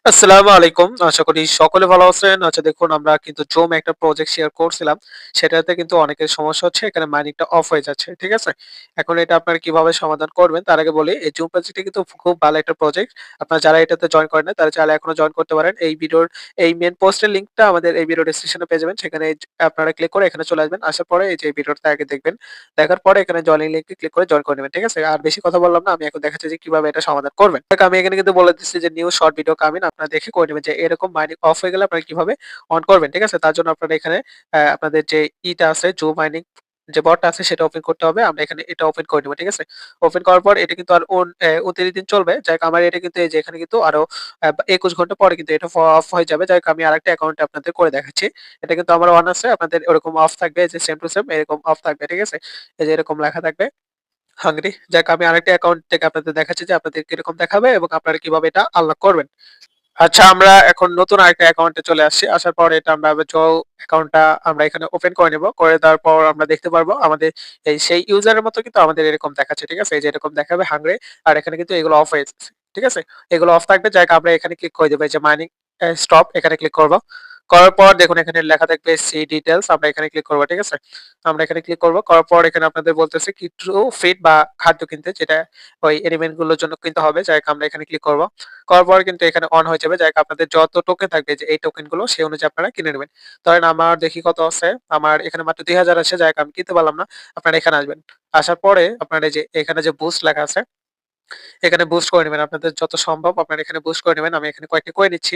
আসসালামু আলাইকুম। আশা করি সকলে ভালো আছেন। আচ্ছা দেখুন আমরা কিন্তু জুম একটা প্রজেক্ট শেয়ার করছিলাম। সেটাতে কিন্তু অনেকের সমস্যা হচ্ছে এখানে মাইনিংটা অফ হয়ে যাচ্ছে। ঠিক আছে? এখন এটা আপনারা কিভাবে সমাধান করবেন তার আগে বলি এই জুম প্রজেক্টটা কিন্তু খুব ভালো একটা প্রজেক্ট। আপনারা যারা এটাতে জয়েন করেন নাই তারা চাইলে এখনো জয়েন করতে পারেন। এই ভিডিওর এই মেইন পোস্টের লিংকটা আমাদের এই ভিডিও ডেসক্রিপশনে পেয়ে যাবেন। সেখানে আপনারা ক্লিক করে এখানে চলে আসবেন। আসার পরে এই যে এই ভিডিওটা আগে দেখবেন। দেখার পরে এখানে জয়েনিং লিংকে ক্লিক করে জয়েন করে নিবেন। ঠিক আছে? আর বেশি কথা বললাম না। আমি এখন দেখাচ্ছি যে কিভাবে এটা সমাধান করবেন। দেখ আমি এখানে কিন্তু বলে দিচ্ছি যে নিউ শর্ট ভিডিও কামিং আপনারা দেখে করে নিবেন যে এরকম মাইনিং অফ হয়ে গেলে আপনারা কিভাবে অন করবেন। ঠিক আছে? তার জন্য আপনারা এখানে আপনাদের যে ইটা আছে জুম মাইনিং যে বটটা আছে সেটা ওপেন করতে হবে। আমরা এখানে এটা ওপেন করে নিব। ঠিক আছে? ওপেন করার পর এটা কিন্তু আর ২৯ দিন চলবে। যাই হোক আমার এটা কিন্তু এই যে এখানে কিন্তু আরো ২১ ঘন্টা পরে কিন্তু এটা অফ হয়ে যাবে। যাই হোক আমি আরেকটা অ্যাকাউন্টে আপনাদের করে দেখাচ্ছি। এটা কিন্তু আমার অন আছে। আপনাদের ওরকম অফ থাকবে এই যে সেম টু সেম এরকম অফ থাকবে। ঠিক আছে? এই যে এরকম লেখা থাকবে। হাংরি। যাক আমি আরেকটা অ্যাকাউন্ট থেকে আপনাদের দেখাচ্ছি যে আপনাদের কিরকম দেখাবে এবং আপনারা কিভাবে এটা আনলক করবেন। আচ্ছা আমরা এখন নতুন আরেকটা অ্যাকাউন্টে চলে আসছি। আসার পরে এটা আমরা অ্যাকাউন্টটা আমরা এখানে ওপেন করে নিব। করে দেওয়ার পর আমরা দেখতে পারবো আমাদের এই সেই ইউজারের মতো কিন্তু আমাদের এরকম দেখাচ্ছে। ঠিক আছে? এই যে এরকম দেখাবে হাংরি আর এখানে কিন্তু এগুলো অফ হয়ে যাচ্ছে। ঠিক আছে? এগুলো অফ থাকবে যাক আমরা এখানে ক্লিক করে দেব। এই যে মাইনিং স্টপ এখানে ক্লিক করব। করার পর দেখুন এখানে লেখা থাকবে সি ডিটেইলস আমরা এখানে ক্লিক করব। ঠিক আছে? আমরা এখানে ক্লিক করব। করার পর এখানে আপনাদের বলতেছে কিছু ফিড বা খাদ্য কিনতে যেটা ওই এলিমেন্ট গুলোর জন্য কিনতে হবে। যাই হোক আমরা এখানে ক্লিক করব। করার পর কিন্তু এখানে অন হয়ে যাবে। যাই হোক আপনাদের যত টোকেন থাকবে যে এই টোকেন গুলো সেই অনুযায়ী আপনারা কিনে নেবেন। ধরেন আমার দেখি কত আছে। আমার এখানে মাত্র ২০০০ আছে। যাই হোক আমি কিনতে পারলাম না। আপনারা এখানে আসবেন। আসার পরে আপনার এই যে এখানে যে বুস্ট লেখা আছে, এখানে বুস্ট করে নিবেন। আপনাদের যত সম্ভব আপনারা এখানে বুস্ট করে নিবেন। আমি এখানে কয়েকটা করে নিচ্ছি।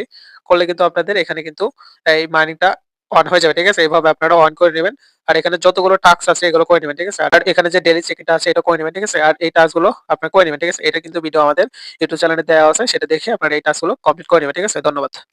করলে কিন্তু আপনাদের এখানে কিন্তু এই মাইনিংটা অন হয়ে যাবে। ঠিক আছে? এভাবে আপনারা অন করে নিবেন। আর এখানে যতগুলো টাস্ক আছে এগুলো করে নিবেন। ঠিক আছে? আর এখানে যে ডেইলি চেক-ইনটা আছে এটা করে নিবেন। ঠিক আছে? আর এই টাস্ক গুলো আপনারা করে নিবেন। ঠিক আছে? এটা কিন্তু ভিডিও আমাদের ইউটিউব চ্যানেলে দেওয়া আছে। সেটা দেখে আপনারা এই টাস্ক গুলো কমপ্লিট করে নিবেন। ঠিক আছে? ধন্যবাদ।